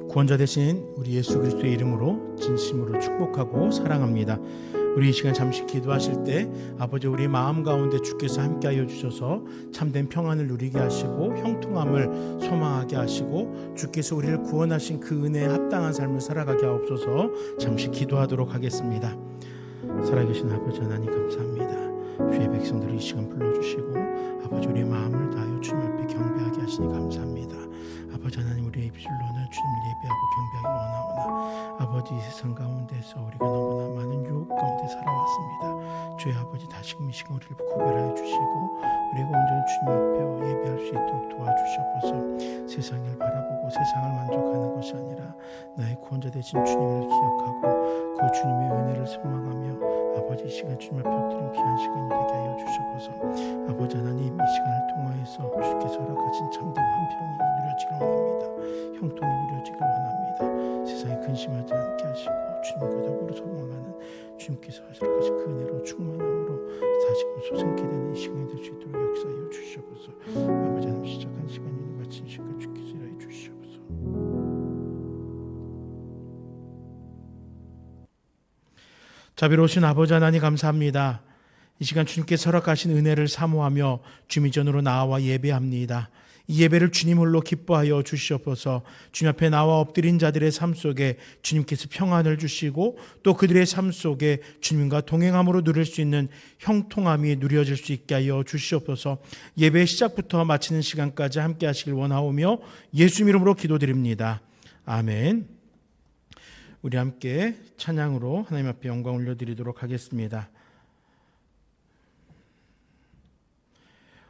구원자 되신 우리 예수 그리스도의 이름으로 진심으로 축복하고 사랑합니다. 우리 이 시간 잠시 기도하실 때 아버지 우리 마음 가운데 주께서 함께하여 주셔서 참된 평안을 누리게 하시고 형통함을 소망하게 하시고 주께서 우리를 구원하신 그 은혜에 합당한 삶을 살아가게 하옵소서. 잠시 기도하도록 하겠습니다. 살아계신 아버지 하나님 감사합니다. 주의 백성들을 이 시간 불러주시고 아버지 우리의 마음을 다하여 주님 앞에 경배하게 하시니 감사합니다. 아버지 하나님 우리의 입술로는 주님을 예배하고 경배하기 원하오나 아버지 이 세상 가운데서 우리가 너무나 많은 유혹 가운데 살아왔습니다. 주의 아버지 다시금 이 시간 우리를 구별하여 주시고 우리가 온전히 주님 앞에 예배할 수 있도록 도와주시옵소서. 세상을 바라보고 세상을 만족하는 것이 아니라 나의 구원자 되신 주님을 기억하고 그 주님의 은혜를 소망하며 아버지 이 시간 주님 앞에 엎드린 귀한 시간이 되게 하여 주시옵소서. 아버지 하나님 이 시간을 통하여서 주께서 허락하신 참된 환평이 누려지길 원합니다. 형통이 누려지길 원합니다. 세상에 근심하지 않게 하시고 주님과 더불어 소망하는 주님께서 허락하신 그 은혜로 충만함으로 다시금 소생케 되는 이 시간이 될 수 있도록 역사하여 주시옵소서. 아버지 하나님 시작한 시간이 있는 같이 이 시간 주께서 일하여 주시옵소서. 자비로우신 아버지 하나님 감사합니다. 이 시간 주님께서 허락하신 은혜를 사모하며 주님 전으로 나와 예배합니다. 이 예배를 주님 홀로 기뻐하여 주시옵소서. 주님 앞에 나와 엎드린 자들의 삶 속에 주님께서 평안을 주시고 또 그들의 삶 속에 주님과 동행함으로 누릴 수 있는 형통함이 누려질 수 있게 하여 주시옵소서. 예배의 시작부터 마치는 시간까지 함께 하시길 원하오며 예수님 이름으로 기도드립니다. 아멘. 우리 함께 찬양으로 하나님 앞에 영광 올려드리도록 하겠습니다.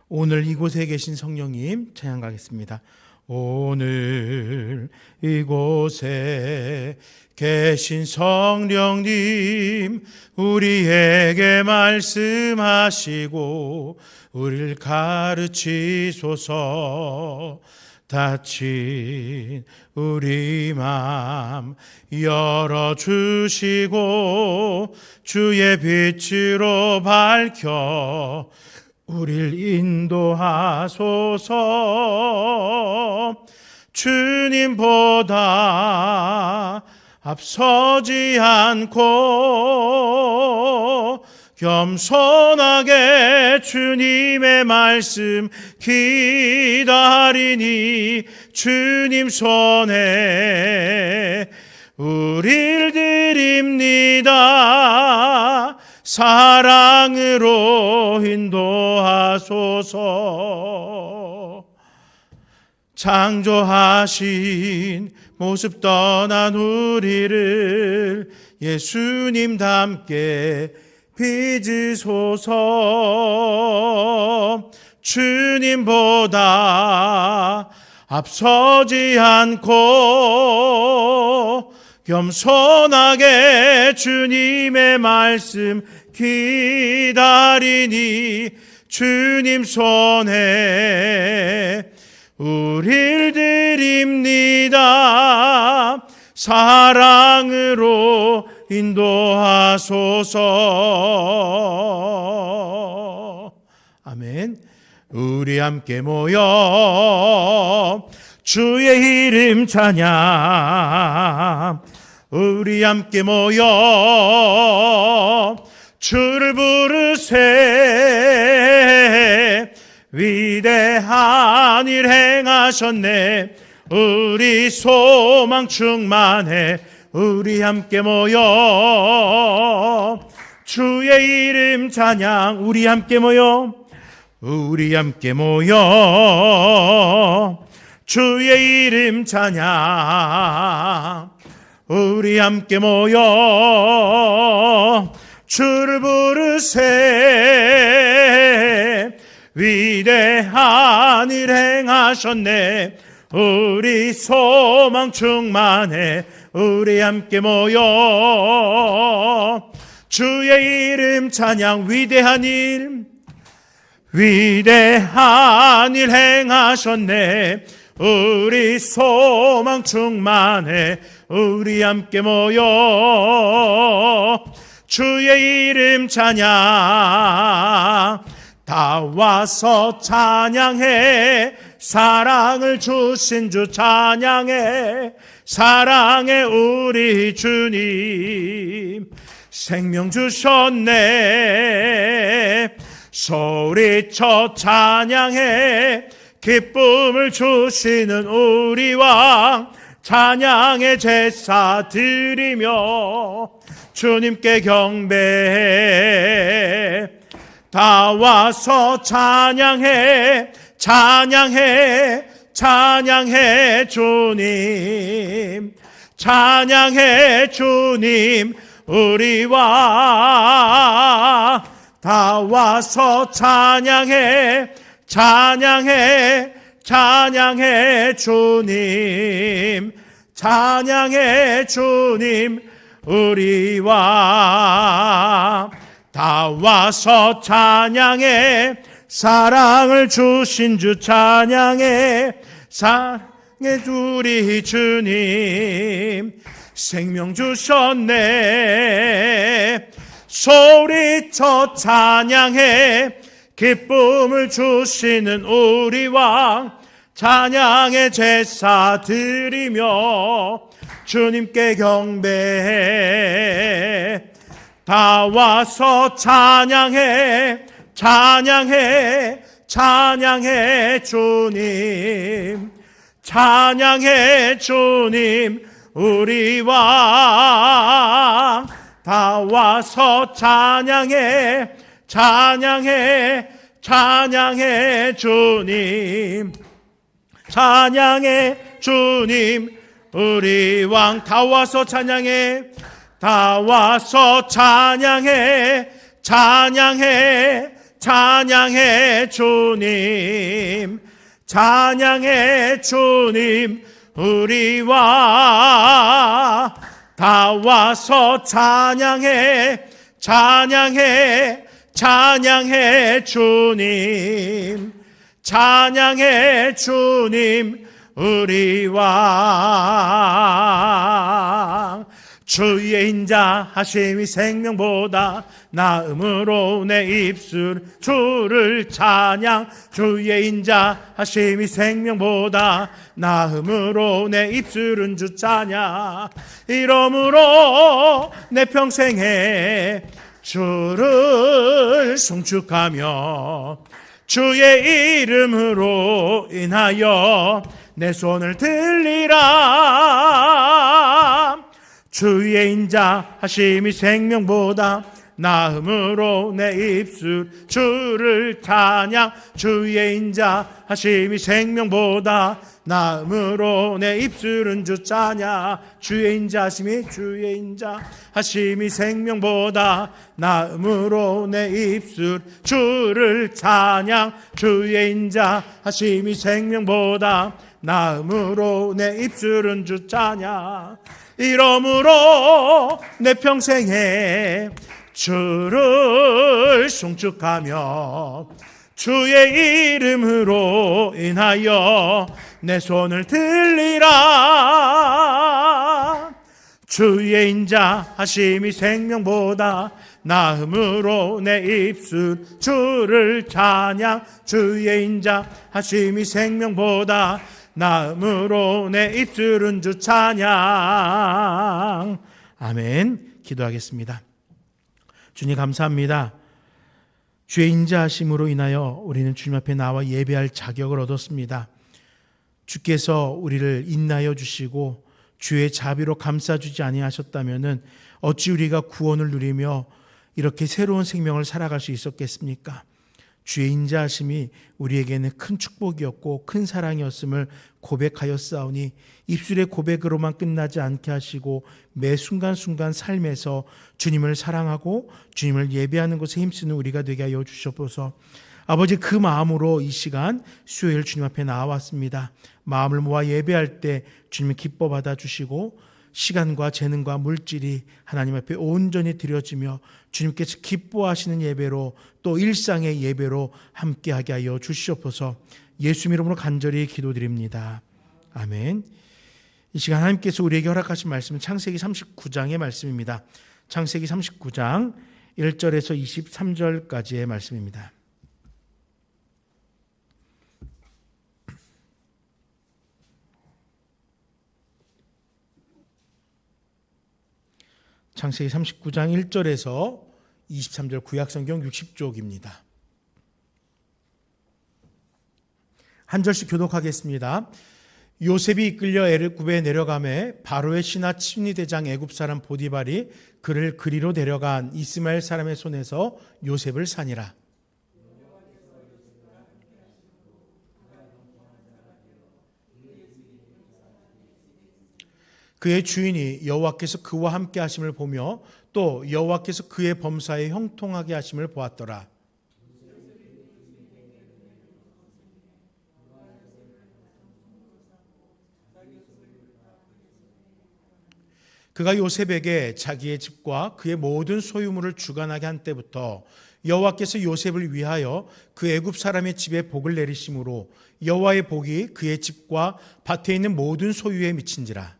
오늘 이곳에 계신 성령님 찬양 가겠습니다. 오늘 이곳에 계신 성령님 우리에게 말씀하시고 우리를 가르치소서. 닫힌 우리 맘 열어주시고 주의 빛으로 밝혀 우리를 인도하소서. 주님보다 앞서지 않고 겸손하게 주님의 말씀 기다리니 주님 손에 우릴 드립니다. 사랑으로 인도하소서. 창조하신 모습 떠난 우리를 예수님 닮게 빚으소서. 주님보다 앞서지 않고 겸손하게 주님의 말씀 기다리니 주님 손에 우릴 드립니다. 사랑으로 인도하소서. 아멘. 우리 함께 모여 주의 이름 찬양. 우리 함께 모여 주를 부르세. 위대한 일 행하셨네. 우리 소망 충만해. 우리 함께 모여 주의 이름 찬양. 우리 함께 모여 우리 함께 모여 주의 이름 찬양. 우리 함께 모여 주를 부르세. 위대한 일 행하셨네. 우리 소망 충만해. 우리 함께 모여 주의 이름 찬양. 위대한 일 행하셨네. 우리 소망 충만해. 우리 함께 모여 주의 이름 찬양. 다 와서 찬양해. 사랑을 주신 주 찬양해. 사랑의 우리 주님. 생명 주셨네. 소리쳐 찬양해. 기쁨을 주시는 우리 왕. 찬양의 제사 드리며 주님께 경배해. 다 와서 찬양해. 찬양해. 찬양해 주님. 찬양해 주님. 우리 왕. 다 와서 찬양해. 찬양해. 찬양해 주님. 찬양해 주님. 우리 왕. 다 와서 찬양해. 사랑을 주신 주 찬양해. 사랑의 우리 주님. 생명 주셨네. 소리쳐 찬양해. 기쁨을 주시는 우리 왕. 찬양의 제사 드리며 주님께 경배해. 다 와서 찬양해. 찬양해. 찬양해 주님. 찬양해 주님. 우리 왕. 다 와서 찬양해. 찬양해. 찬양해 주님. 찬양해 주님. 우리 왕. 다 와서 찬양해. 다 와서 찬양해. 찬양해. 찬양해 주님. 찬양해 주님. 우리 왕. 다 와서 찬양해. 찬양해. 찬양해 주님. 찬양해 주님. 우리 왕. 주의 인자 하심이 생명보다 나음으로 내 입술 주를 찬양. 주의 인자 하심이 생명보다 나음으로 내 입술은 주 찬양. 이러므로 내 평생에 주를 송축하며 주의 이름으로 인하여 내 손을 들리라. 주의 인자 하심이 생명보다 나음으로 내 입술 주를 찬양. 주의 인자 하심이 생명보다 나음으로 내 입술은 주 찬양. 주의 인자 하심이 주의 인자 하심이 생명보다 나음으로 내 입술 주를 찬양. 주의 인자 하심이 생명보다 나음으로 내 입술은 주 찬양. 이러므로 내 평생에 주를 송축하며 주의 이름으로 인하여 내 손을 들리라. 주의 인자 하심이 생명보다 나음으로 내 입술 주를 찬양. 주의 인자 하심이 생명보다 나음으로 내 입술은 주 찬양. 아멘. 기도하겠습니다. 주님 감사합니다. 주의 인자하심으로 인하여 우리는 주님 앞에 나와 예배할 자격을 얻었습니다. 주께서 우리를 인하여 주시고 주의 자비로 감싸주지 아니하셨다면 어찌 우리가 구원을 누리며 이렇게 새로운 생명을 살아갈 수 있었겠습니까? 주의 인자하심이 우리에게는 큰 축복이었고 큰 사랑이었음을 고백하였사오니 입술의 고백으로만 끝나지 않게 하시고 매 순간순간 삶에서 주님을 사랑하고 주님을 예배하는 것에 힘쓰는 우리가 되게 하여 주시옵소서. 아버지, 그 마음으로 이 시간 수요일 주님 앞에 나왔습니다. 마음을 모아 예배할 때 주님을 기뻐 받아주시고 시간과 재능과 물질이 하나님 앞에 온전히 드려지며 주님께서 기뻐하시는 예배로 또 일상의 예배로 함께하게 하여 주시옵소서. 예수 이름으로 간절히 기도드립니다. 아멘. 이 시간 하나님께서 우리에게 허락하신 말씀은 창세기 39장의 말씀입니다. 창세기 39장 1절에서 23절까지의 말씀입니다. 창세기 39장 1절에서 23절 구약성경 60쪽입니다. 한 절씩 교독하겠습니다. 요셉이 이끌려 애굽에 내려가매 바로의 신하 침리대장 애굽 사람 보디발이 그를 그리로 데려간 이스마엘 사람의 손에서 요셉을 사니라. 그의 주인이 여호와께서 그와 함께 하심을 보며 또 여호와께서 그의 범사에 형통하게 하심을 보았더라. 그가 요셉에게 자기의 집과 그의 모든 소유물을 주관하게 한 때부터 여호와께서 요셉을 위하여 그 애굽 사람의 집에 복을 내리심으로 여호와의 복이 그의 집과 밭에 있는 모든 소유에 미친지라.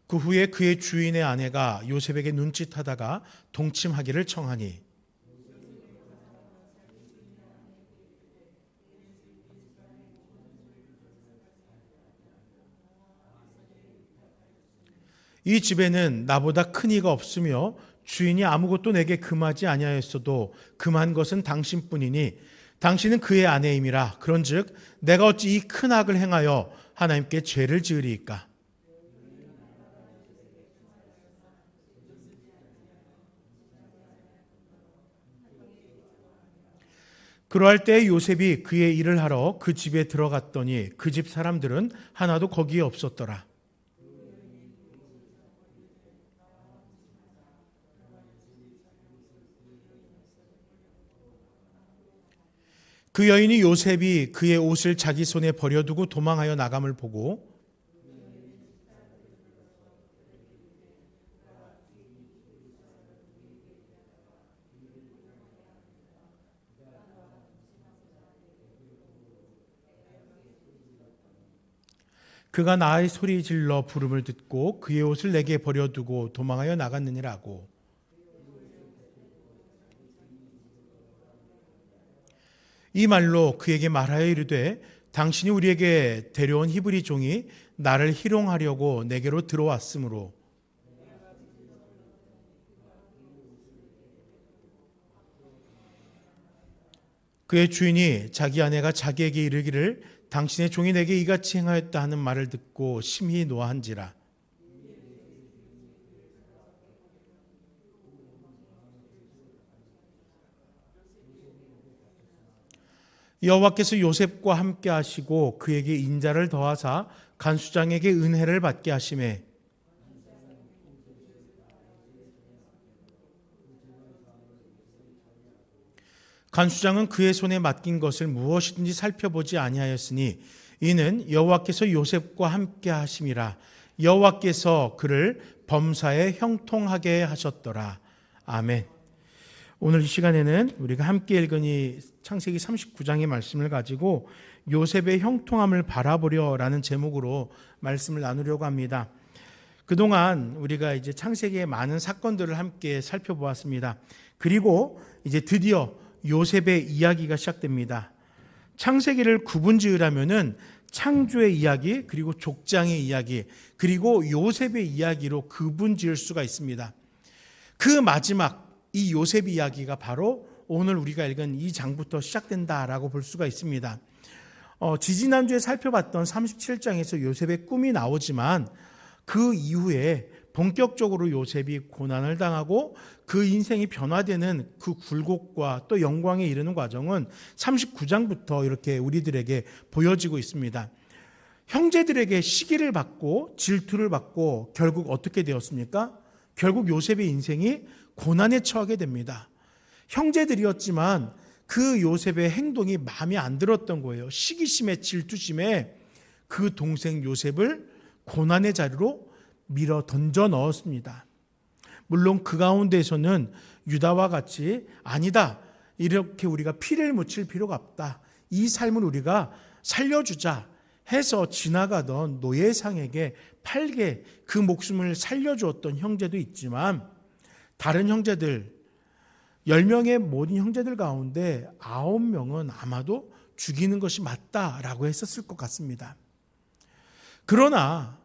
그 후에 그의 주인의 아내가 요셉에게 눈짓하다가 동침하기를 청하니 이 집에는 나보다 큰 이가 없으며 주인이 아무것도 내게 금하지 아니하였어도 금한 것은 당신뿐이니 당신은 그의 아내임이라. 그런즉 내가 어찌 이 큰 악을 행하여 하나님께 죄를 지으리이까. 그러할 때 요셉이 그의 일을 하러 그 집에 들어갔더니 그 집 사람들은 하나도 거기에 없었더라. 그 여인이 요셉이 그의 옷을 자기 손에 버려두고 도망하여 나감을 보고 그가 나의 소리 질러 부름을 듣고 그의 옷을 내게 버려두고 도망하여 나갔느니라고. 이 말로 그에게 말하여 이르되 당신이 우리에게 데려온 히브리 종이 나를 희롱하려고 내게로 들어왔으므로 그의 주인이 자기 아내가 자기에게 이르기를 당신의 종이 내게 이같이 행하였다 하는 말을 듣고 심히 노하한지라. 여호와께서 요셉과 함께 하시고 그에게 인자를 더하사 간수장에게 은혜를 받게 하시매 간수장은 그의 손에 맡긴 것을 무엇이든지 살펴보지 아니하였으니 이는 여호와께서 요셉과 함께 하심이라. 여호와께서 그를 범사에 형통하게 하셨더라. 아멘. 오늘 이 시간에는 우리가 함께 읽은 이 창세기 39장의 말씀을 가지고 요셉의 형통함을 바라보려라는 제목으로 말씀을 나누려고 합니다. 그동안 우리가 이제 창세기의 많은 사건들을 함께 살펴보았습니다. 그리고 이제 드디어 요셉의 이야기가 시작됩니다. 창세기를 구분지으라면은 창조의 이야기, 그리고 족장의 이야기, 그리고 요셉의 이야기로 구분지을 수가 있습니다. 그 마지막 이 요셉 이야기가 바로 오늘 우리가 읽은 이 장부터 시작된다라고 볼 수가 있습니다. 지지난주에 살펴봤던 37장에서 요셉의 꿈이 나오지만 그 이후에 본격적으로 요셉이 고난을 당하고 그 인생이 변화되는 그 굴곡과 또 영광에 이르는 과정은 39장부터 이렇게 우리들에게 보여지고 있습니다. 형제들에게 시기를 받고 질투를 받고 결국 어떻게 되었습니까? 결국 요셉의 인생이 고난에 처하게 됩니다. 형제들이었지만 그 요셉의 행동이 마음에 안 들었던 거예요. 시기심에 질투심에 그 동생 요셉을 고난의 자리로 밀어 던져 넣었습니다. 물론 그 가운데에서는 유다와 같이 아니다, 이렇게 우리가 피를 묻힐 필요가 없다, 이 삶을 우리가 살려주자 해서 지나가던 노예상에게 팔게 그 목숨을 살려주었던 형제도 있지만 다른 형제들, 10명의 모든 형제들 가운데 9명은 아마도 죽이는 것이 맞다라고 했었을 것 같습니다. 그러나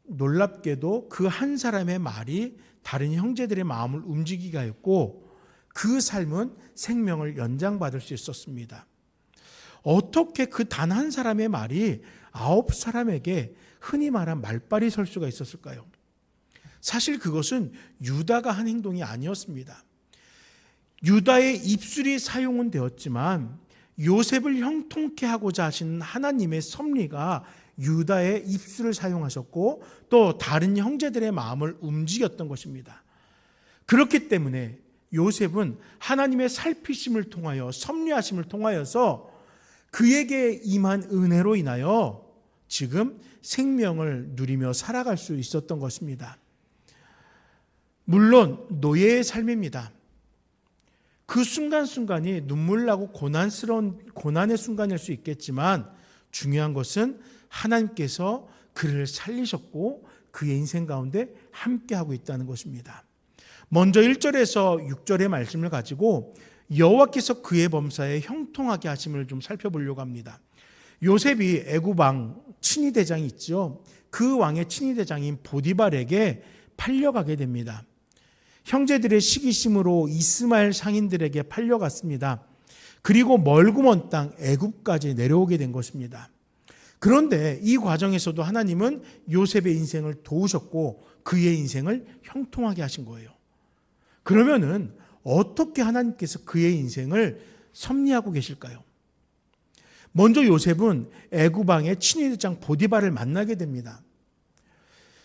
놀랍게도 그 한 사람의 말이 다른 형제들의 마음을 움직이게 하였고 그 삶은 생명을 연장받을 수 있었습니다. 어떻게 그 단 한 사람의 말이 9사람에게 흔히 말한 말발이 설 수가 있었을까요? 사실 그것은 유다가 한 행동이 아니었습니다. 유다의 입술이 사용은 되었지만 요셉을 형통케 하고자 하시는 하나님의 섭리가 유다의 입술을 사용하셨고 또 다른 형제들의 마음을 움직였던 것입니다. 그렇기 때문에 요셉은 하나님의 살피심을 통하여 섭리하심을 통하여서 그에게 임한 은혜로 인하여 지금 생명을 누리며 살아갈 수 있었던 것입니다. 물론 노예의 삶입니다. 그 순간순간이 눈물 나고 고난의 순간일 수 있겠지만 중요한 것은 하나님께서 그를 살리셨고 그의 인생 가운데 함께하고 있다는 것입니다. 먼저 1절에서 6절의 말씀을 가지고 여호와께서 그의 범사에 형통하게 하심을 좀 살펴보려고 합니다. 요셉이 애굽 왕 친위대장이 있죠. 그 왕의 친위대장인 보디발에게 팔려가게 됩니다. 형제들의 시기심으로 이스마엘 상인들에게 팔려갔습니다. 그리고 멀고 먼 땅 애굽까지 내려오게 된 것입니다. 그런데 이 과정에서도 하나님은 요셉의 인생을 도우셨고 그의 인생을 형통하게 하신 거예요. 그러면은 어떻게 하나님께서 그의 인생을 섭리하고 계실까요? 먼저 요셉은 애굽 왕의 친위대장 보디발을 만나게 됩니다.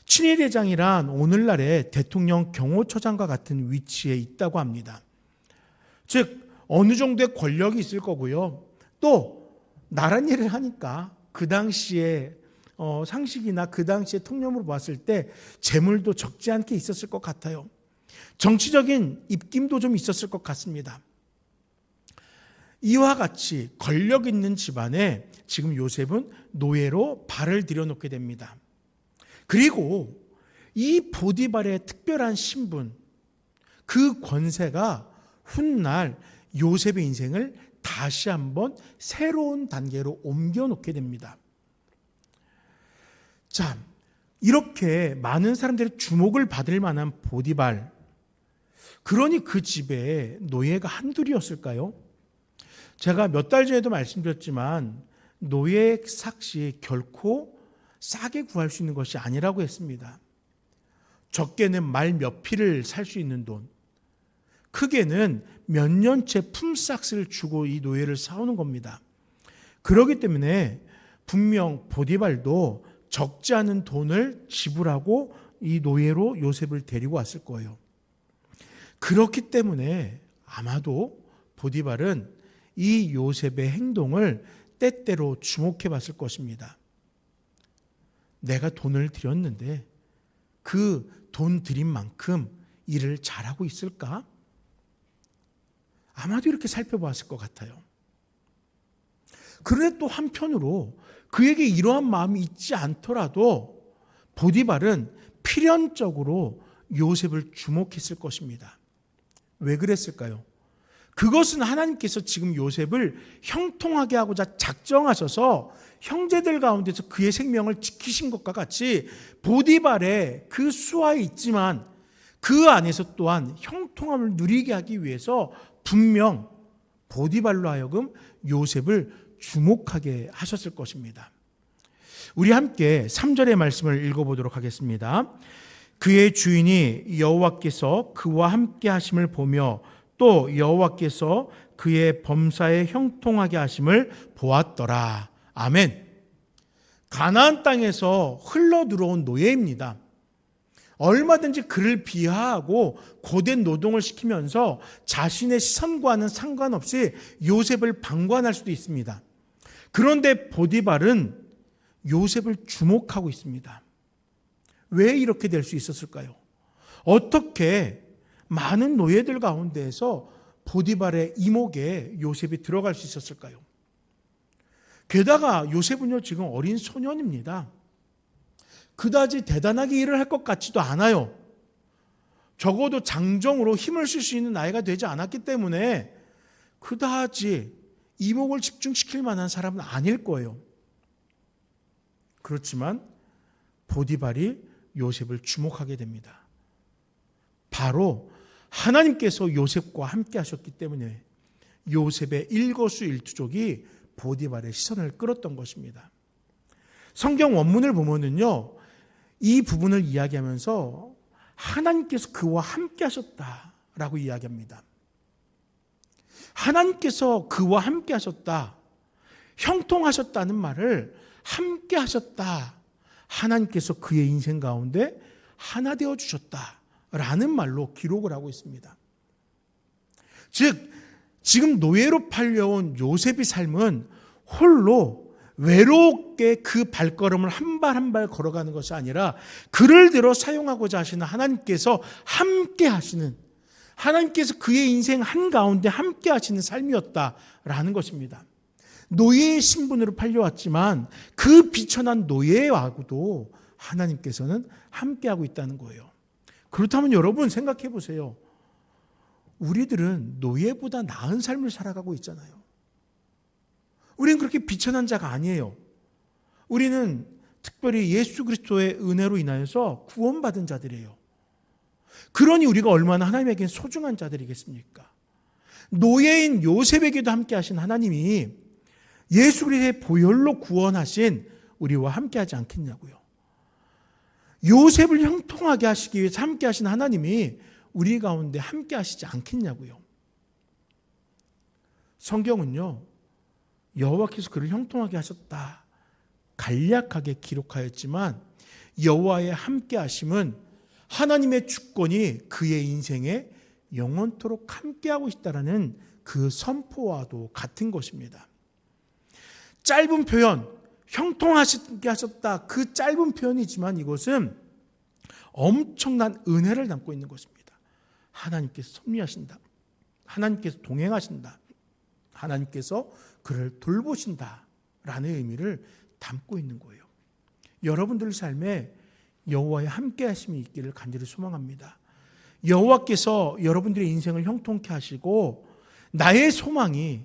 친위대장이란 오늘날의 대통령 경호처장과 같은 위치에 있다고 합니다. 즉 어느 정도의 권력이 있을 거고요. 또 나란 일을 하니까 그 당시에 상식이나 그 당시의 통념으로 봤을 때 재물도 적지 않게 있었을 것 같아요. 정치적인 입김도 좀 있었을 것 같습니다. 이와 같이 권력 있는 집안에 지금 요셉은 노예로 발을 들여놓게 됩니다. 그리고 이 보디발의 특별한 신분, 그 권세가 훗날 요셉의 인생을 다시 한번 새로운 단계로 옮겨놓게 됩니다. 자, 이렇게 많은 사람들의 주목을 받을 만한 보디발, 그러니 그 집에 노예가 한둘이었을까요? 제가 몇 달 전에도 말씀드렸지만 노예 삭시 결코 싸게 구할 수 있는 것이 아니라고 했습니다. 적게는 말 몇 피를 살 수 있는 돈, 크게는 몇 년째 품삯을 주고 이 노예를 사오는 겁니다. 그렇기 때문에 분명 보디발도 적지 않은 돈을 지불하고 이 노예로 요셉을 데리고 왔을 거예요. 그렇기 때문에 아마도 보디발은 이 요셉의 행동을 때때로 주목해 봤을 것입니다. 내가 돈을 들였는데 그 돈 들인 만큼 일을 잘하고 있을까? 아마도 이렇게 살펴보았을 것 같아요. 그런데 또 한편으로 그에게 이러한 마음이 있지 않더라도 보디발은 필연적으로 요셉을 주목했을 것입니다. 왜 그랬을까요? 그것은 하나님께서 지금 요셉을 형통하게 하고자 작정하셔서 형제들 가운데서 그의 생명을 지키신 것과 같이 보디발의 그 수하에 있지만 그 안에서 또한 형통함을 누리게 하기 위해서 분명 보디발로 하여금 요셉을 주목하게 하셨을 것입니다. 우리 함께 3절의 말씀을 읽어보도록 하겠습니다. 그의 주인이 여호와께서 그와 함께 하심을 보며 또 여호와께서 그의 범사에 형통하게 하심을 보았더라. 아멘. 가나안 땅에서 흘러 들어온 노예입니다. 얼마든지 그를 비하하고 고된 노동을 시키면서 자신의 시선과는 상관없이 요셉을 방관할 수도 있습니다. 그런데 보디발은 요셉을 주목하고 있습니다. 왜 이렇게 될 수 있었을까요? 어떻게 많은 노예들 가운데에서 보디발의 이목에 요셉이 들어갈 수 있었을까요? 게다가 요셉은요 지금 어린 소년입니다. 그다지 대단하게 일을 할 것 같지도 않아요. 적어도 장정으로 힘을 쓸 수 있는 나이가 되지 않았기 때문에 그다지 이목을 집중시킬 만한 사람은 아닐 거예요. 그렇지만 보디발이 요셉을 주목하게 됩니다. 바로 하나님께서 요셉과 함께 하셨기 때문에 요셉의 일거수일투족이 보디발의 시선을 끌었던 것입니다. 성경 원문을 보면은요, 이 부분을 이야기하면서 하나님께서 그와 함께 하셨다라고 이야기합니다. 하나님께서 그와 함께 하셨다, 형통하셨다는 말을 함께 하셨다, 하나님께서 그의 인생 가운데 하나 되어 주셨다라는 말로 기록을 하고 있습니다. 즉 지금 노예로 팔려온 요셉의 삶은 홀로 외롭게 그 발걸음을 한 발 한 발 걸어가는 것이 아니라 그를 들어 사용하고자 하시는 하나님께서 함께 하시는, 하나님께서 그의 인생 한가운데 함께 하시는 삶이었다라는 것입니다. 노예의 신분으로 팔려왔지만 그 비천한 노예하고도 하나님께서는 함께하고 있다는 거예요. 그렇다면 여러분 생각해 보세요. 우리들은 노예보다 나은 삶을 살아가고 있잖아요. 우리는 그렇게 비천한 자가 아니에요. 우리는 특별히 예수 그리스도의 은혜로 인하여서 구원받은 자들이에요. 그러니 우리가 얼마나 하나님에게는 소중한 자들이겠습니까? 노예인 요셉에게도 함께 하신 하나님이 예수 그리스도의 보혈로 구원하신 우리와 함께 하지 않겠냐고요. 요셉을 형통하게 하시기 위해서 함께 하신 하나님이 우리 가운데 함께 하시지 않겠냐고요. 성경은요, 여호와께서 그를 형통하게 하셨다 간략하게 기록하였지만 여호와의 함께 하심은 하나님의 주권이 그의 인생에 영원토록 함께하고 있다라는 그 선포와도 같은 것입니다. 짧은 표현, 형통하게 하셨다, 그 짧은 표현이지만 이것은 엄청난 은혜를 담고 있는 것입니다. 하나님께서 섭리하신다, 하나님께서 동행하신다, 하나님께서 그를 돌보신다라는 의미를 담고 있는 거예요. 여러분들 삶에 여호와의 함께 하심이 있기를 간절히 소망합니다. 여호와께서 여러분들의 인생을 형통케 하시고 나의 소망이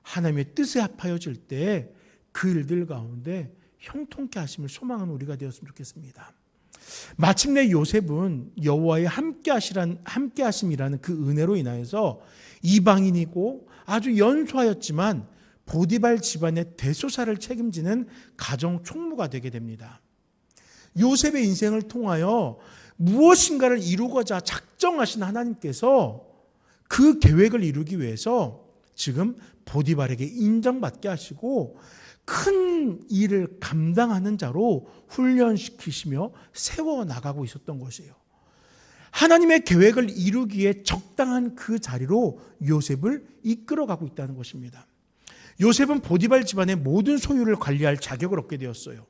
하나님의 뜻에 합하여질 때 그 일들 가운데 형통케 하심을 소망하는 우리가 되었으면 좋겠습니다. 마침내 요셉은 여호와의 함께 하심이라는 그 은혜로 인하여서 이방인이고 아주 연소하였지만 보디발 집안의 대소사를 책임지는 가정 총무가 되게 됩니다. 요셉의 인생을 통하여 무엇인가를 이루고자 작정하신 하나님께서 그 계획을 이루기 위해서 지금 보디발에게 인정받게 하시고 큰 일을 감당하는 자로 훈련시키시며 세워나가고 있었던 것이에요. 하나님의 계획을 이루기에 적당한 그 자리로 요셉을 이끌어가고 있다는 것입니다. 요셉은 보디발 집안의 모든 소유를 관리할 자격을 얻게 되었어요.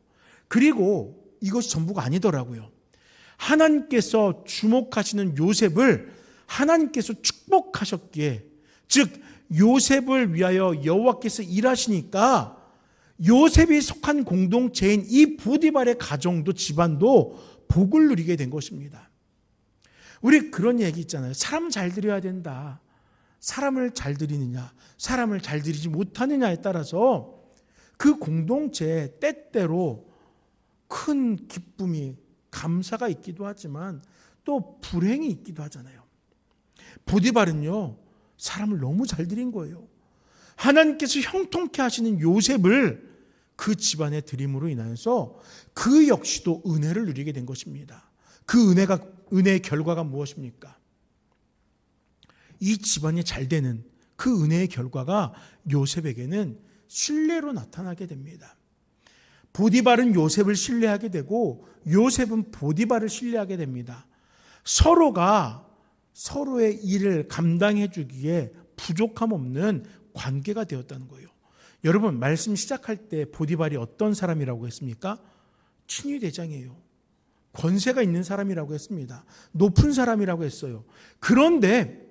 그리고 이것이 전부가 아니더라고요. 하나님께서 주목하시는 요셉을 하나님께서 축복하셨기에, 즉 요셉을 위하여 여호와께서 일하시니까 요셉이 속한 공동체인 이 보디발의 가정도 집안도 복을 누리게 된 것입니다. 우리 그런 얘기 있잖아요. 사람 잘 들여야 된다. 사람을 잘 들이느냐, 사람을 잘 들이지 못하느냐에 따라서 그 공동체에 때때로 큰 기쁨이, 감사가 있기도 하지만 또 불행이 있기도 하잖아요. 보디발은요, 사람을 너무 잘 들인 거예요. 하나님께서 형통케 하시는 요셉을 그 집안에 드림으로 인하여서 그 역시도 은혜를 누리게 된 것입니다. 그 은혜의 결과가 무엇입니까? 이 집안이 잘 되는 그 은혜의 결과가 요셉에게는 신뢰로 나타나게 됩니다. 보디발은 요셉을 신뢰하게 되고 요셉은 보디발을 신뢰하게 됩니다. 서로가 서로의 일을 감당해 주기에 부족함 없는 관계가 되었다는 거예요. 여러분, 말씀 시작할 때 보디발이 어떤 사람이라고 했습니까? 친위대장이에요. 권세가 있는 사람이라고 했습니다. 높은 사람이라고 했어요. 그런데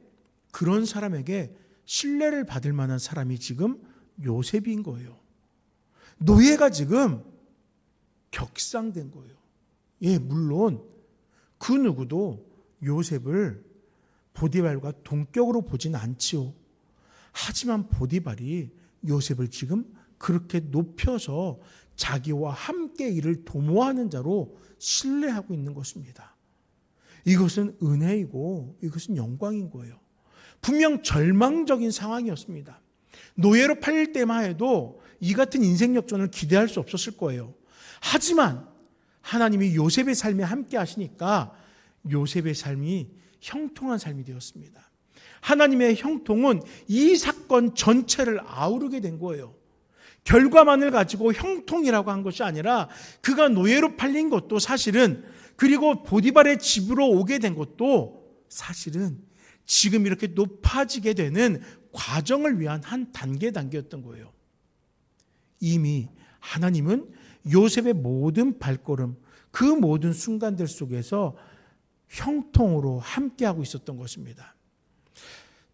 그런 사람에게 신뢰를 받을 만한 사람이 지금 요셉인 거예요. 노예가 지금 격상된 거예요. 예, 물론 그 누구도 요셉을 보디발과 동격으로 보지는 않지요. 하지만 보디발이 요셉을 지금 그렇게 높여서 자기와 함께 일을 도모하는 자로 신뢰하고 있는 것입니다. 이것은 은혜이고 이것은 영광인 거예요. 분명 절망적인 상황이었습니다. 노예로 팔릴 때만 해도 이 같은 인생 역전을 기대할 수 없었을 거예요. 하지만 하나님이 요셉의 삶에 함께 하시니까 요셉의 삶이 형통한 삶이 되었습니다. 하나님의 형통은 이 사건 전체를 아우르게 된 거예요. 결과만을 가지고 형통이라고 한 것이 아니라 그가 노예로 팔린 것도 사실은, 그리고 보디발의 집으로 오게 된 것도 사실은 지금 이렇게 높아지게 되는 과정을 위한 한 단계였던 거예요. 이미 하나님은 요셉의 모든 발걸음, 그 모든 순간들 속에서 형통으로 함께하고 있었던 것입니다.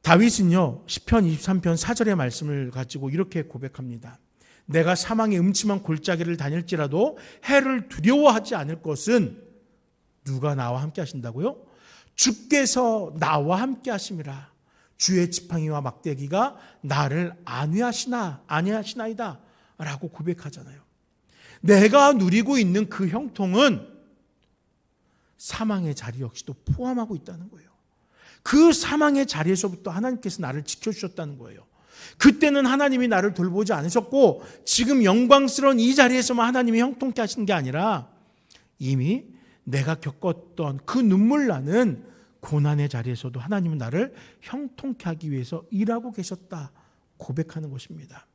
다윗은요, 시편 23편 4절의 말씀을 가지고 이렇게 고백합니다. 내가 사망의 음침한 골짜기를 다닐지라도 해를 두려워하지 않을 것은, 누가 나와 함께 하신다고요? 주께서 나와 함께 하심이라. 주의 지팡이와 막대기가 나를 안위하시나이다 라고 고백하잖아요. 내가 누리고 있는 그 형통은 사망의 자리 역시도 포함하고 있다는 거예요. 그 사망의 자리에서부터 하나님께서 나를 지켜주셨다는 거예요. 그때는 하나님이 나를 돌보지 않으셨고 지금 영광스러운 이 자리에서만 하나님이 형통케 하시는 게 아니라 이미 내가 겪었던 그 눈물 나는 고난의 자리에서도 하나님은 나를 형통케 하기 위해서 일하고 계셨다 고백하는 것입니다.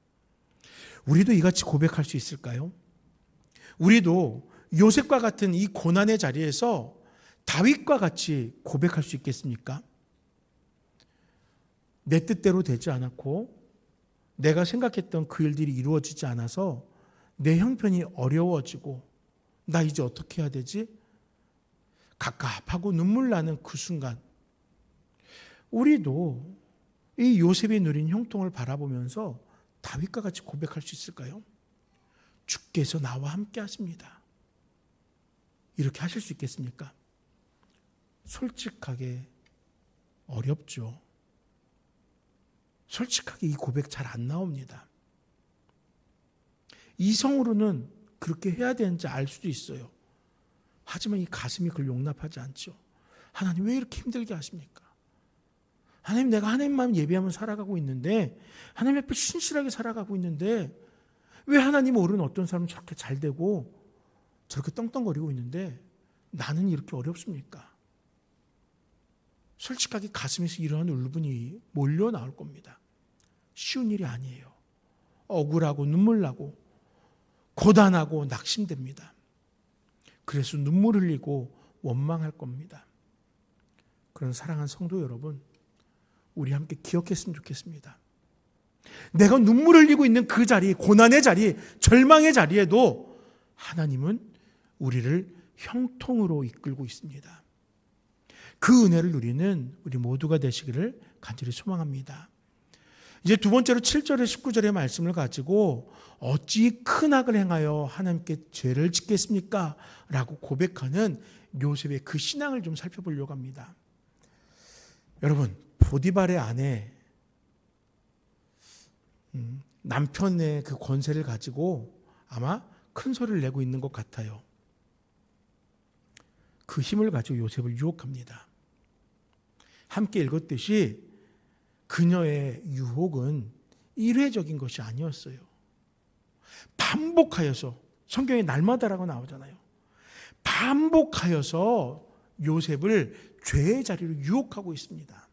우리도 이같이 고백할 수 있을까요? 우리도 요셉과 같은 이 고난의 자리에서 다윗과 같이 고백할 수 있겠습니까? 내 뜻대로 되지 않았고 내가 생각했던 그 일들이 이루어지지 않아서 내 형편이 어려워지고 나 이제 어떻게 해야 되지? 갑갑하고 눈물 나는 그 순간 우리도 이 요셉이 누린 형통을 바라보면서 다윗과 같이 고백할 수 있을까요? 주께서 나와 함께 하십니다. 이렇게 하실 수 있겠습니까? 솔직하게 어렵죠. 솔직하게 이 고백 잘 안 나옵니다. 이성으로는 그렇게 해야 되는지 알 수도 있어요. 하지만 이 가슴이 그걸 용납하지 않죠. 하나님 왜 이렇게 힘들게 하십니까? 하나님, 내가 하나님만 예배하면 살아가고 있는데, 하나님 앞에 신실하게 살아가고 있는데 왜 하나님 모르는 어떤 사람은 저렇게 잘 되고 저렇게 떵떵거리고 있는데 나는 이렇게 어렵습니까? 솔직하게 가슴에서 이러한 울분이 몰려 나올 겁니다. 쉬운 일이 아니에요. 억울하고 눈물 나고 고단하고 낙심됩니다. 그래서 눈물 흘리고 원망할 겁니다. 그런 사랑하는 성도 여러분, 우리 함께 기억했으면 좋겠습니다. 내가 눈물 흘리고 있는 그 자리, 고난의 자리, 절망의 자리에도 하나님은 우리를 형통으로 이끌고 있습니다. 그 은혜를 누리는 우리 모두가 되시기를 간절히 소망합니다. 이제 두 번째로 7절에 19절의 말씀을 가지고 어찌 큰 악을 행하여 하나님께 죄를 짓겠습니까? 라고 고백하는 요셉의 그 신앙을 좀 살펴보려고 합니다. 여러분, 보디발의 아내, 남편의 그 권세를 가지고 아마 큰 소리를 내고 있는 것 같아요. 그 힘을 가지고 요셉을 유혹합니다. 함께 읽었듯이 그녀의 유혹은 일회적인 것이 아니었어요. 반복하여서, 성경에 날마다라고 나오잖아요. 반복하여서 요셉을 죄의 자리로 유혹하고 있습니다.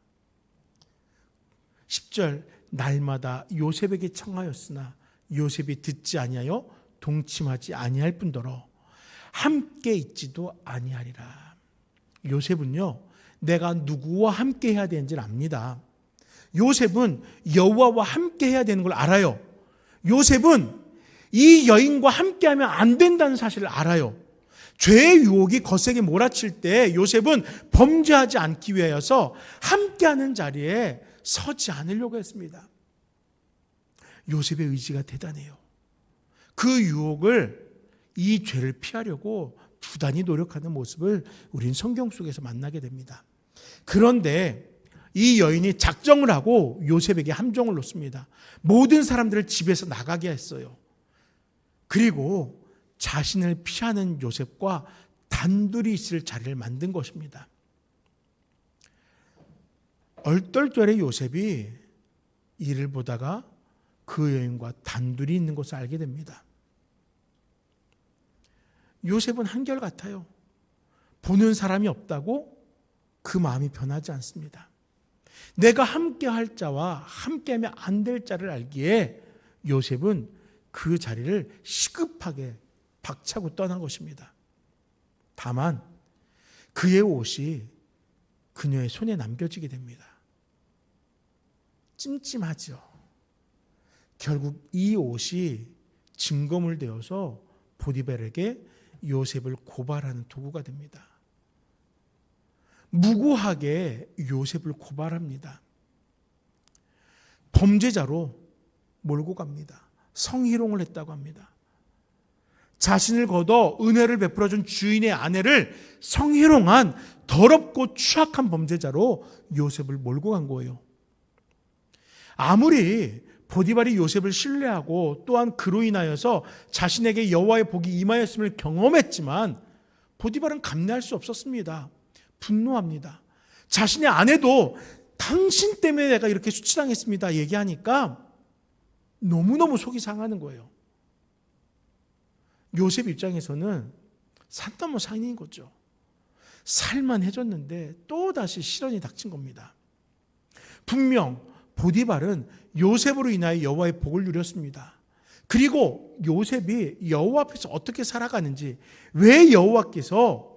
10절, 날마다 요셉에게 청하였으나 요셉이 듣지 아니하여 동침하지 아니할 뿐더러 함께 있지도 아니하리라. 요셉은요, 내가 누구와 함께 해야 되는지를 압니다. 요셉은 여호와와 함께 해야 되는 걸 알아요. 요셉은 이 여인과 함께하면 안 된다는 사실을 알아요. 죄의 유혹이 거세게 몰아칠 때 요셉은 범죄하지 않기 위하여서 함께하는 자리에 서지 않으려고 했습니다. 요셉의 의지가 대단해요. 그 유혹을, 이 죄를 피하려고 부단히 노력하는 모습을 우리는 성경 속에서 만나게 됩니다. 그런데 이 여인이 작정을 하고 요셉에게 함정을 놓습니다. 모든 사람들을 집에서 나가게 했어요. 그리고 자신을 피하는 요셉과 단둘이 있을 자리를 만든 것입니다. 얼떨결에 요셉이 이를 보다가 그 여인과 단둘이 있는 것을 알게 됩니다. 요셉은 한결같아요. 보는 사람이 없다고 그 마음이 변하지 않습니다. 내가 함께할 자와 함께하면 안 될 자를 알기에 요셉은 그 자리를 시급하게 박차고 떠난 것입니다. 다만 그의 옷이 그녀의 손에 남겨지게 됩니다. 찜찜하죠. 결국 이 옷이 증거물 되어서 보디발에게 요셉을 고발하는 도구가 됩니다. 무고하게 요셉을 고발합니다. 범죄자로 몰고 갑니다. 성희롱을 했다고 합니다. 자신을 거둬 은혜를 베풀어준 주인의 아내를 성희롱한 더럽고 추악한 범죄자로 요셉을 몰고 간 거예요. 아무리 보디발이 요셉을 신뢰하고 또한 그로 인하여서 자신에게 여호와의 복이 임하였음을 경험했지만 보디발은 감내할 수 없었습니다. 분노합니다. 자신의 아내도 당신 때문에 내가 이렇게 수치당했습니다 얘기하니까 너무너무 속이 상하는 거예요. 요셉 입장에서는 산 넘어 산인 거죠. 살만해졌는데 또다시 시련이 닥친 겁니다. 분명 보디발은 요셉으로 인하여 여호와의 복을 누렸습니다. 그리고 요셉이 여호와 앞에서 어떻게 살아가는지, 왜 여호와께서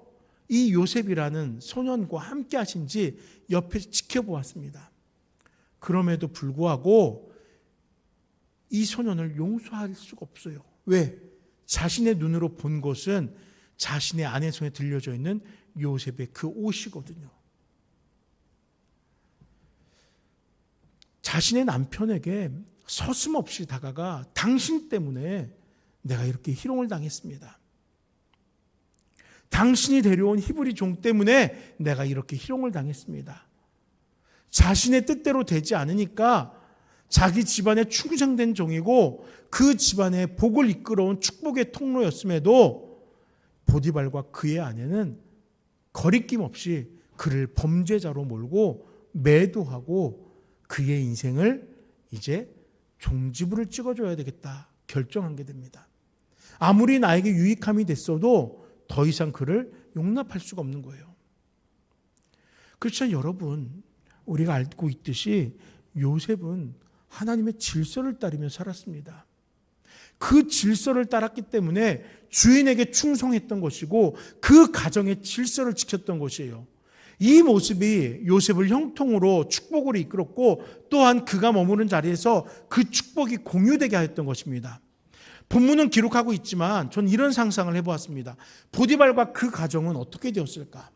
이 요셉이라는 소년과 함께 하신지 옆에서 지켜보았습니다. 그럼에도 불구하고 이 소년을 용서할 수가 없어요. 왜? 자신의 눈으로 본 것은 자신의 아내 손에 들려져 있는 요셉의 그 옷이거든요. 자신의 남편에게 서슴없이 다가가 당신 때문에 내가 이렇게 희롱을 당했습니다. 당신이 데려온 히브리 종 때문에 내가 이렇게 희롱을 당했습니다. 자신의 뜻대로 되지 않으니까 자기 집안에 충성된 종이고 그 집안에 복을 이끌어온 축복의 통로였음에도 보디발과 그의 아내는 거리낌 없이 그를 범죄자로 몰고 매도하고 그의 인생을 이제 종지부를 찍어줘야 되겠다 결정한 게 됩니다. 아무리 나에게 유익함이 됐어도 더 이상 그를 용납할 수가 없는 거예요. 그렇지만 여러분, 우리가 알고 있듯이 요셉은 하나님의 질서를 따르며 살았습니다. 그 질서를 따랐기 때문에 주인에게 충성했던 것이고 그 가정의 질서를 지켰던 것이에요. 이 모습이 요셉을 형통으로 축복으로 이끌었고 또한 그가 머무는 자리에서 그 축복이 공유되게 하였던 것입니다. 본문은 기록하고 있지만 전 이런 상상을 해보았습니다. 보디발과 그 가정은 어떻게 되었을까?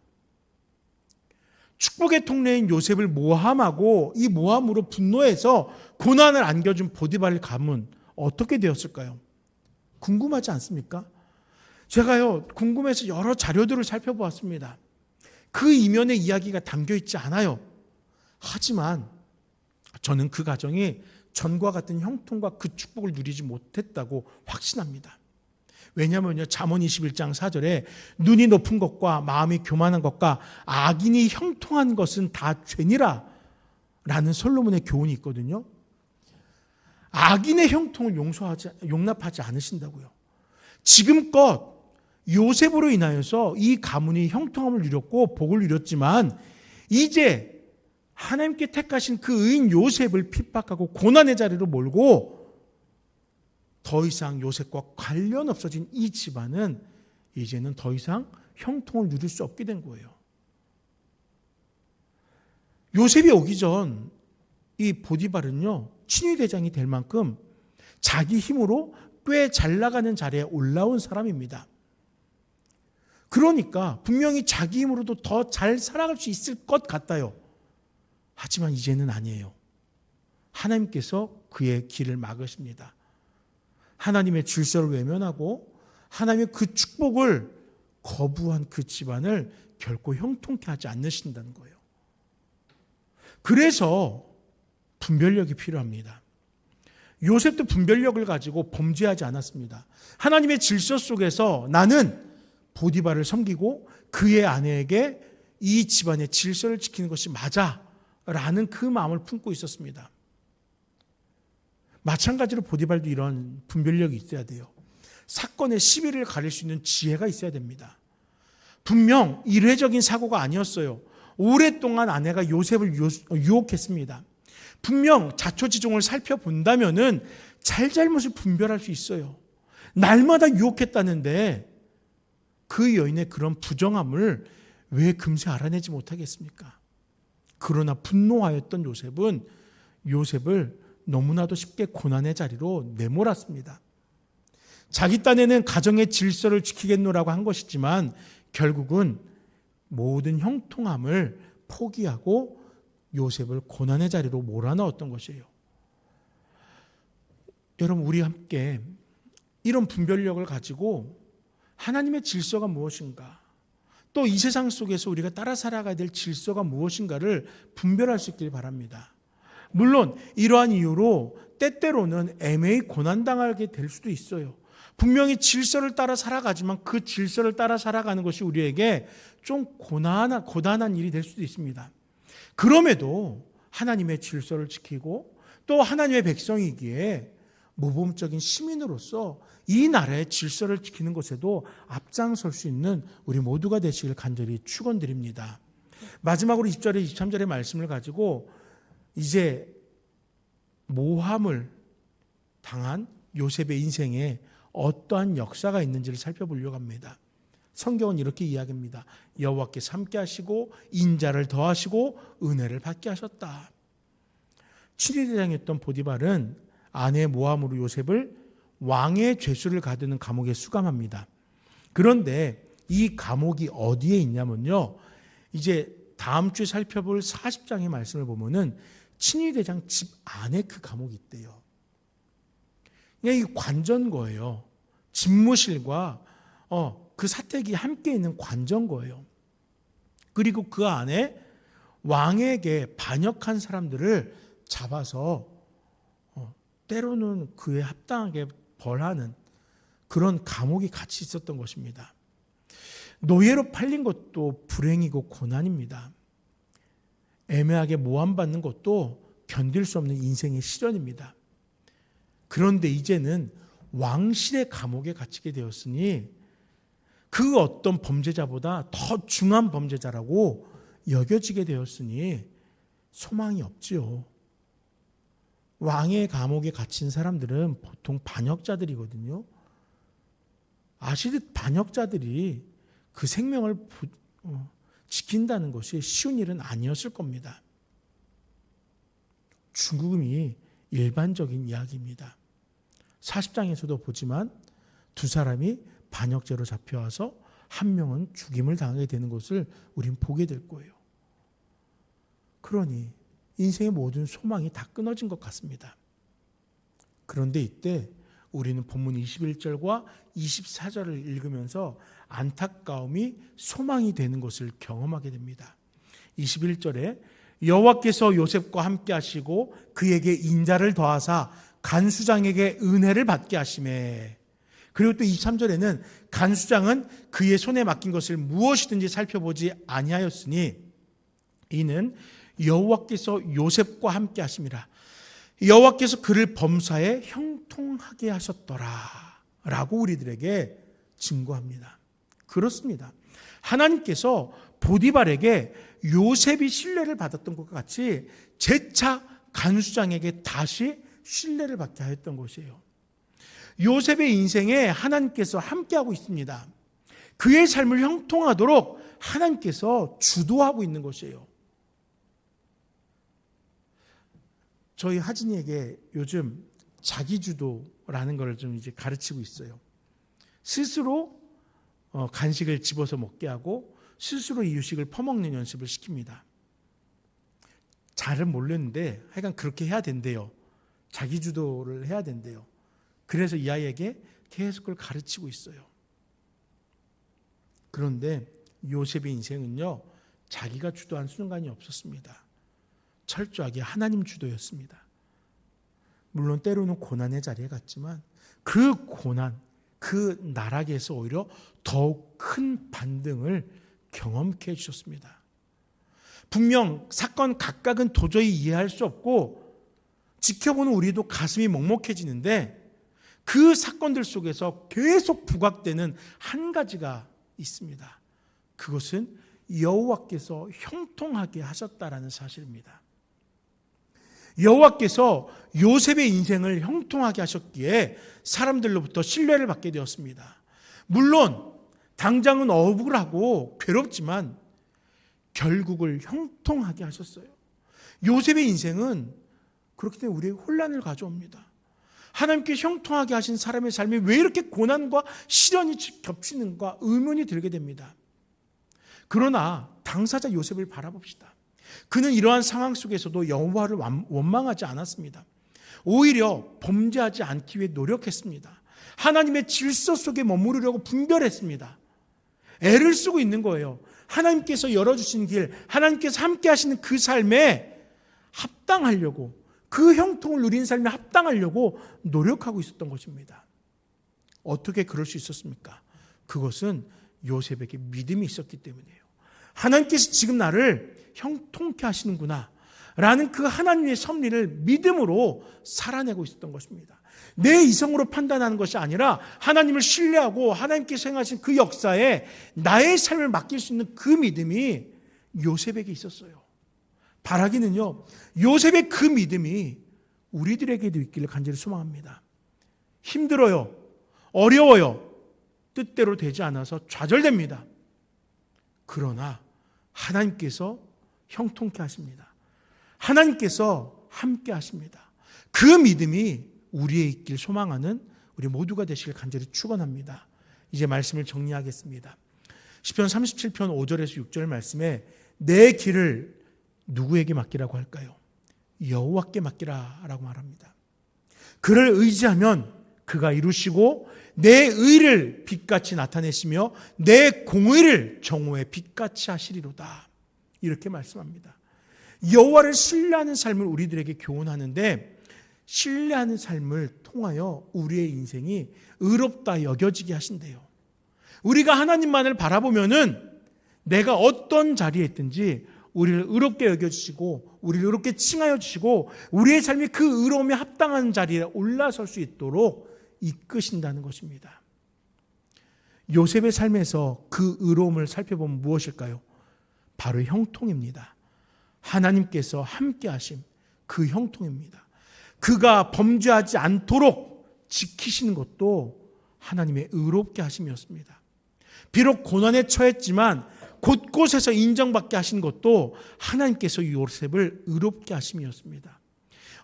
축복의 통로인 요셉을 모함하고 이 모함으로 분노해서 고난을 안겨준 보디발 가문 어떻게 되었을까요? 궁금하지 않습니까? 제가요 궁금해서 여러 자료들을 살펴보았습니다. 그 이면에 이야기가 담겨있지 않아요. 하지만 저는 그 가정이 전과 같은 형통과 그 축복을 누리지 못했다고 확신합니다. 왜냐하면요, 잠언 21장 4절에 눈이 높은 것과 마음이 교만한 것과 악인이 형통한 것은 다 죄니라 라는 솔로몬의 교훈이 있거든요. 악인의 형통을 용납하지 않으신다고요. 지금껏 요셉으로 인하여서 이 가문이 형통함을 누렸고 복을 누렸지만 이제 하나님께 택하신 그 의인 요셉을 핍박하고 고난의 자리로 몰고 더 이상 요셉과 관련 없어진 이 집안은 이제는 더 이상 형통을 누릴 수 없게 된 거예요. 요셉이 오기 전 이 보디발은요, 친위대장이 될 만큼 자기 힘으로 꽤 잘 나가는 자리에 올라온 사람입니다. 그러니까 분명히 자기 힘으로도 더 잘 살아갈 수 있을 것 같아요. 하지만 이제는 아니에요. 하나님께서 그의 길을 막으십니다. 하나님의 질서를 외면하고 하나님의 그 축복을 거부한 그 집안을 결코 형통케 하지 않으신다는 거예요. 그래서 분별력이 필요합니다. 요셉도 분별력을 가지고 범죄하지 않았습니다. 하나님의 질서 속에서 나는 보디발을 섬기고 그의 아내에게 이 집안의 질서를 지키는 것이 맞아 라는 그 마음을 품고 있었습니다. 마찬가지로 보디발도 이런 분별력이 있어야 돼요. 사건의 시비를 가릴 수 있는 지혜가 있어야 됩니다. 분명 일회적인 사고가 아니었어요. 오랫동안 아내가 요셉을 유혹했습니다. 분명 자초지종을 살펴본다면은 잘잘못을 분별할 수 있어요. 날마다 유혹했다는데 그 여인의 그런 부정함을 왜 금세 알아내지 못하겠습니까? 그러나 분노하였던 요셉은 요셉을 너무나도 쉽게 고난의 자리로 내몰았습니다. 자기 딴에는 가정의 질서를 지키겠노라고 한 것이지만 결국은 모든 형통함을 포기하고 요셉을 고난의 자리로 몰아넣었던 것이에요. 여러분, 우리 함께 이런 분별력을 가지고 하나님의 질서가 무엇인가, 또 이 세상 속에서 우리가 따라 살아가야 될 질서가 무엇인가를 분별할 수 있길 바랍니다. 물론 이러한 이유로 때때로는 애매히 고난당하게 될 수도 있어요. 분명히 질서를 따라 살아가지만 그 질서를 따라 살아가는 것이 우리에게 좀 고단한 일이 될 수도 있습니다. 그럼에도 하나님의 질서를 지키고 또 하나님의 백성이기에 모범적인 시민으로서 이 나라의 질서를 지키는 것에도 앞장설 수 있는 우리 모두가 되시길 간절히 축원드립니다. 마지막으로 20절에 23절의 말씀을 가지고 이제 모함을 당한 요셉의 인생에 어떠한 역사가 있는지를 살펴보려고 합니다. 성경은 이렇게 이야기합니다. 여호와께서 함께 하시고 인자를 더하시고 은혜를 받게 하셨다. 친위대장이었던 보디발은 아내의 모함으로 요셉을 왕의 죄수를 가두는 감옥에 수감합니다. 그런데 이 감옥이 어디에 있냐면요, 이제 다음 주에 살펴볼 40장의 말씀을 보면은 친위대장 집 안에 그 감옥이 있대요. 이 관전거예요. 집무실과 그 사택이 함께 있는 관전거예요. 그리고 그 안에 왕에게 반역한 사람들을 잡아서 때로는 그에 합당하게 벌하는 그런 감옥이 같이 있었던 것입니다. 노예로 팔린 것도 불행이고 고난입니다. 애매하게 모함받는 것도 견딜 수 없는 인생의 시련입니다. 그런데 이제는 왕실의 감옥에 갇히게 되었으니 그 어떤 범죄자보다 더 중한 범죄자라고 여겨지게 되었으니 소망이 없지요. 왕의 감옥에 갇힌 사람들은 보통 반역자들이거든요. 아시듯 반역자들이 그 생명을 지킨다는 것이 쉬운 일은 아니었을 겁니다. 죽음이 일반적인 이야기입니다. 40장에서도 보지만 두 사람이 반역죄로 잡혀와서 한 명은 죽임을 당하게 되는 것을 우린 보게 될 거예요. 그러니 인생의 모든 소망이 다 끊어진 것 같습니다. 그런데 이때 우리는 본문 21절과 24절을 읽으면서 안타까움이 소망이 되는 것을 경험하게 됩니다. 21절에 여호와께서 요셉과 함께 하시고 그에게 인자를 더하사 간수장에게 은혜를 받게 하시매. 그리고 또 23절에는 간수장은 그의 손에 맡긴 것을 무엇이든지 살펴보지 아니하였으니 이는 여호와께서 요셉과 함께 하심이라. 여호와께서 그를 범사에 형통하게 하셨더라 라고 우리들에게 증거합니다. 그렇습니다. 하나님께서 보디발에게 요셉이 신뢰를 받았던 것과 같이 재차 간수장에게 다시 신뢰를 받게 하였던 것이에요. 요셉의 인생에 하나님께서 함께하고 있습니다. 그의 삶을 형통하도록 하나님께서 주도하고 있는 것이에요. 저희 하진이에게 요즘 자기주도라는 걸 좀 이제 가르치고 있어요. 스스로 간식을 집어서 먹게 하고 스스로 이유식을 퍼먹는 연습을 시킵니다. 잘은 모르는데 하여간 그렇게 해야 된대요. 자기주도를 해야 된대요. 그래서 이 아이에게 계속 그걸 가르치고 있어요. 그런데 요셉의 인생은요, 자기가 주도한 순간이 없었습니다. 철저하게 하나님 주도였습니다. 물론 때로는 고난의 자리에 갔지만 그 고난, 그 나락에서 오히려 더욱 큰 반등을 경험케 해주셨습니다. 분명 사건 각각은 도저히 이해할 수 없고 지켜보는 우리도 가슴이 먹먹해지는데 그 사건들 속에서 계속 부각되는 한 가지가 있습니다. 그것은 여호와께서 형통하게 하셨다라는 사실입니다. 여호와께서 요셉의 인생을 형통하게 하셨기에 사람들로부터 신뢰를 받게 되었습니다. 물론 당장은 억울하고 괴롭지만 결국을 형통하게 하셨어요. 요셉의 인생은 그렇기 때문에 우리에게 혼란을 가져옵니다. 하나님께 형통하게 하신 사람의 삶이 왜 이렇게 고난과 시련이 겹치는가 의문이 들게 됩니다. 그러나 당사자 요셉을 바라봅시다. 그는 이러한 상황 속에서도 여호와를 원망하지 않았습니다. 오히려 범죄하지 않기 위해 노력했습니다. 하나님의 질서 속에 머무르려고 분별했습니다. 애를 쓰고 있는 거예요. 하나님께서 열어주신 길, 하나님께서 함께 하시는 그 삶에 합당하려고, 그 형통을 누린 삶에 합당하려고 노력하고 있었던 것입니다. 어떻게 그럴 수 있었습니까? 그것은 요셉에게 믿음이 있었기 때문이에요. 하나님께서 지금 나를 형통케 하시는구나 라는 그 하나님의 섭리를 믿음으로 살아내고 있었던 것입니다. 내 이성으로 판단하는 것이 아니라 하나님을 신뢰하고 하나님께서 행하신 그 역사에 나의 삶을 맡길 수 있는 그 믿음이 요셉에게 있었어요. 바라기는요, 요셉의 그 믿음이 우리들에게도 있기를 간절히 소망합니다. 힘들어요. 어려워요. 뜻대로 되지 않아서 좌절됩니다. 그러나 하나님께서 형통케 하십니다. 하나님께서 함께 하십니다. 그 믿음이 우리의 있길 소망하는 우리 모두가 되시길 간절히 축원합니다. 이제 말씀을 정리하겠습니다. 시편 37편 5절에서 6절 말씀에 내 길을 누구에게 맡기라고 할까요? 여호와께 맡기라라고 말합니다. 그를 의지하면 그가 이루시고 내 의를 빛같이 나타내시며 내 공의를 정오의 빛같이 하시리로다. 이렇게 말씀합니다. 여호와를 신뢰하는 삶을 우리들에게 교훈하는데 신뢰하는 삶을 통하여 우리의 인생이 의롭다 여겨지게 하신대요. 우리가 하나님만을 바라보면은 내가 어떤 자리에 있든지 우리를 의롭게 여겨주시고 우리를 의롭게 칭하여 주시고 우리의 삶이 그 의로움에 합당한 자리에 올라설 수 있도록 이끄신다는 것입니다. 요셉의 삶에서 그 의로움을 살펴보면 무엇일까요? 바로 형통입니다. 하나님께서 함께 하심, 그 형통입니다. 그가 범죄하지 않도록 지키시는 것도 하나님의 의롭게 하심이었습니다. 비록 고난에 처했지만 곳곳에서 인정받게 하신 것도 하나님께서 요셉을 의롭게 하심이었습니다.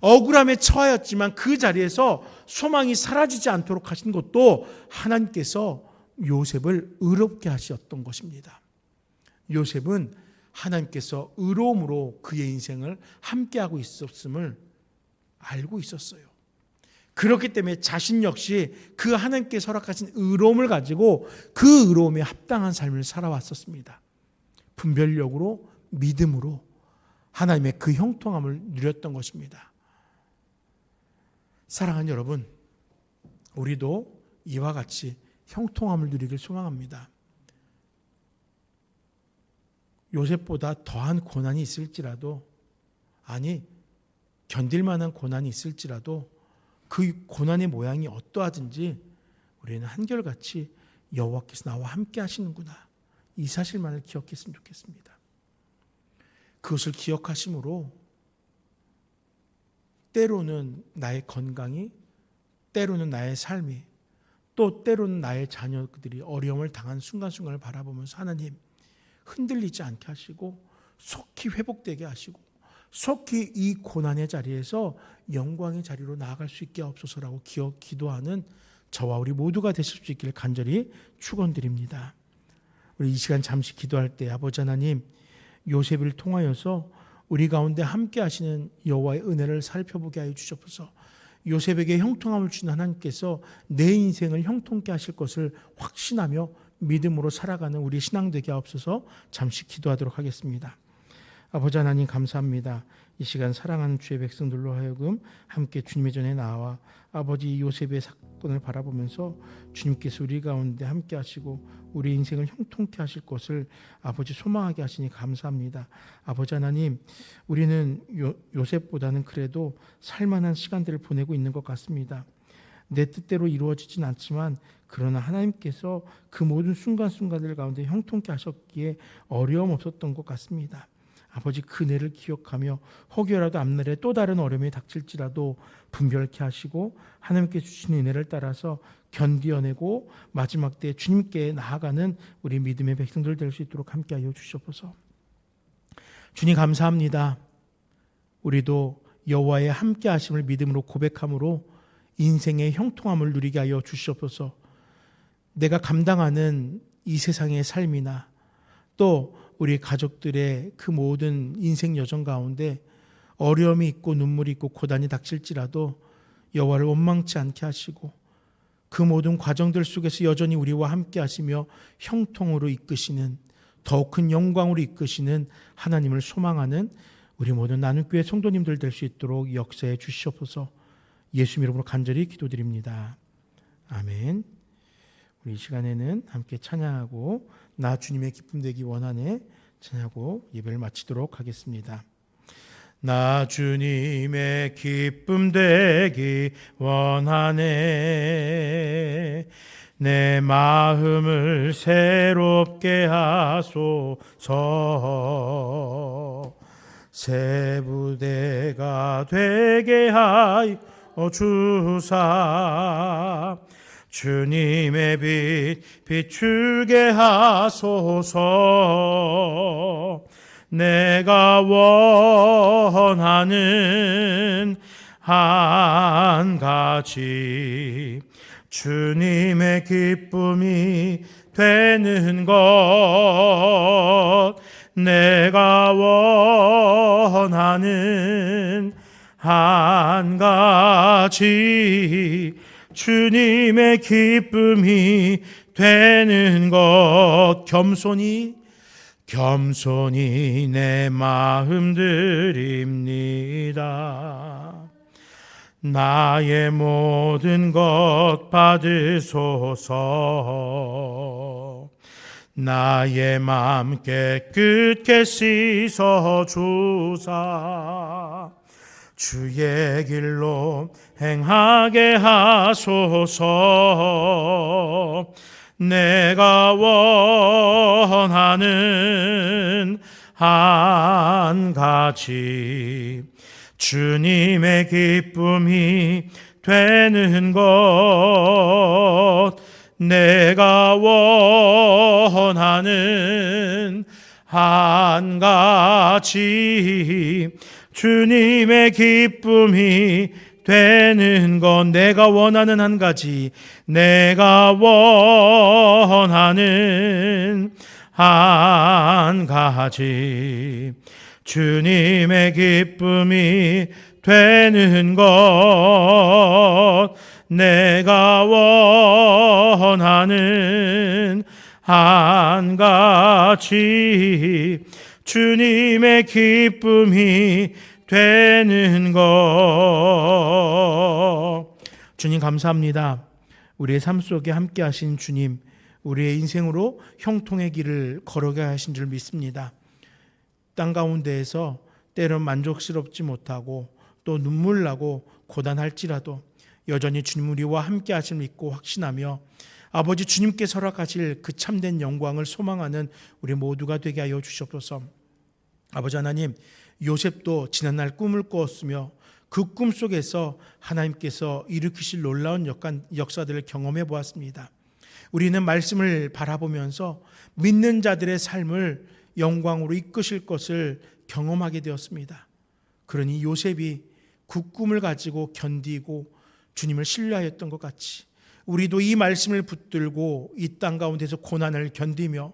억울함에 처하였지만 그 자리에서 소망이 사라지지 않도록 하신 것도 하나님께서 요셉을 의롭게 하셨던 것입니다. 요셉은 하나님께서 의로움으로 그의 인생을 함께하고 있었음을 알고 있었어요. 그렇기 때문에 자신 역시 그 하나님께서 허락하신 의로움을 가지고 그 의로움에 합당한 삶을 살아왔었습니다. 분별력으로 믿음으로 하나님의 그 형통함을 누렸던 것입니다. 사랑하는 여러분, 우리도 이와 같이 형통함을 누리길 소망합니다. 요셉보다 더한 고난이 있을지라도, 아니 견딜 만한 고난이 있을지라도 그 고난의 모양이 어떠하든지 우리는 한결같이 여호와께서 나와 함께 하시는구나, 이 사실만을 기억했으면 좋겠습니다. 그것을 기억하심으로 때로는 나의 건강이, 때로는 나의 삶이, 또 때로는 나의 자녀들이 어려움을 당한 순간순간을 바라보면서 하나님 흔들리지 않게 하시고 속히 회복되게 하시고 속히 이 고난의 자리에서 영광의 자리로 나아갈 수 있게 하옵소서라고 기도하는 저와 우리 모두가 되실 수 있기를 간절히 축원드립니다. 우리 이 시간 잠시 기도할 때 아버지 하나님, 요셉을 통하여서 우리 가운데 함께 하시는 여호와의 은혜를 살펴보게 하여 주시옵소서. 요셉에게 형통함을 주신 하나님께서 내 인생을 형통케 하실 것을 확신하며 믿음으로 살아가는 우리 신앙 되게 하옵소서. 잠시 기도하도록 하겠습니다. 아버지 하나님 감사합니다. 이 시간 사랑하는 주의 백성들로 하여금 함께 주님의 전에 나와 아버지 요셉의 사건을 바라보면서 주님께서 우리 가운데 함께 하시고 우리 인생을 형통케 하실 것을 아버지 소망하게 하시니 감사합니다. 아버지 하나님, 우리는 요셉보다는 그래도 살만한 시간들을 보내고 있는 것 같습니다. 내 뜻대로 이루어지진 않지만 그러나 하나님께서 그 모든 순간순간들 가운데 형통케 하셨기에 어려움 없었던 것 같습니다. 아버지, 그 은혜를 기억하며 혹여라도 앞날에 또 다른 어려움이 닥칠지라도 분별케 하시고 하나님께 주신 은혜를 따라서 견디어내고 마지막 때 주님께 나아가는 우리 믿음의 백성들 될 수 있도록 함께하여 주시옵소서. 주님 감사합니다. 우리도 여호와의 함께하심을 믿음으로 고백함으로 인생의 형통함을 누리게 하여 주시옵소서. 내가 감당하는 이 세상의 삶이나 또 우리 가족들의 그 모든 인생 여정 가운데 어려움이 있고 눈물이 있고 고단이 닥칠지라도 여호와를 원망치 않게 하시고 그 모든 과정들 속에서 여전히 우리와 함께 하시며 형통으로 이끄시는, 더욱 큰 영광으로 이끄시는 하나님을 소망하는 우리 모든 나눔교회 성도님들 될 수 있도록 역사해 주시옵소서. 예수 이름으로 간절히 기도드립니다. 아멘. 우리 이 시간에는 함께 찬양하고 나 주님의 기쁨 되기 원하네 찬양하고 예배를 마치도록 하겠습니다. 나 주님의 기쁨 되기 원하네 내 마음을 새롭게 하소서 새 부대가 되게 하여 주사 주님의 빛 비추게 하소서 내가 원하는 한 가지 주님의 기쁨이 되는 것 내가 원하는 한 가지 주님의 기쁨이 되는 것 겸손히 내 마음 드립니다. 나의 모든 것 받으소서 나의 맘 깨끗게 씻어 주사 주의 길로 행하게 하소서 내가 원하는 한 가지 주님의 기쁨이 되는 것 내가 원하는 한 가지 주님의 기쁨이 되는 것 내가 원하는 한 가지 내가 원하는 한 가지 주님의 기쁨이 되는 것 내가 원하는 한 가지 주님의 기쁨이 되는 것 주님 감사합니다. 우리의 삶 속에 함께 하신 주님 우리의 인생으로 형통의 길을 걸어가게 하신 줄 믿습니다. 땅 가운데에서 때론 만족스럽지 못하고 또 눈물 나고 고단할지라도 여전히 주님 우리와 함께 하심을 믿고 확신하며 아버지 주님께서 허락하실 그 참된 영광을 소망하는 우리 모두가 되게 하여 주시옵소서. 아버지 하나님 요셉도 지난날 꿈을 꾸었으며 그 꿈 속에서 하나님께서 일으키실 놀라운 역사들을 경험해 보았습니다. 우리는 말씀을 바라보면서 믿는 자들의 삶을 영광으로 이끄실 것을 경험하게 되었습니다. 그러니 요셉이 그 꿈을 가지고 견디고 주님을 신뢰하였던 것 같이 우리도 이 말씀을 붙들고 이 땅 가운데서 고난을 견디며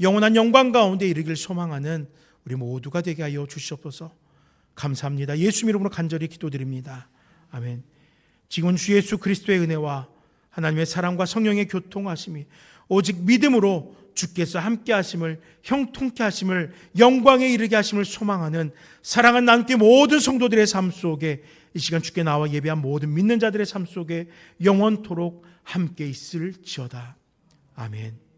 영원한 영광 가운데 이르길 소망하는 우리 모두가 되게 하여 주시옵소서. 감사합니다. 예수 이름으로 간절히 기도드립니다. 아멘. 지금 주 예수 그리스도의 은혜와 하나님의 사랑과 성령의 교통하심이 오직 믿음으로 주께서 함께 하심을, 형통케 하심을, 영광에 이르게 하심을 소망하는 사랑하는 나누께 모든 성도들의 삶 속에 이 시간 주께 나와 예배한 모든 믿는 자들의 삶 속에 영원토록 함께 있을지어다. 아멘.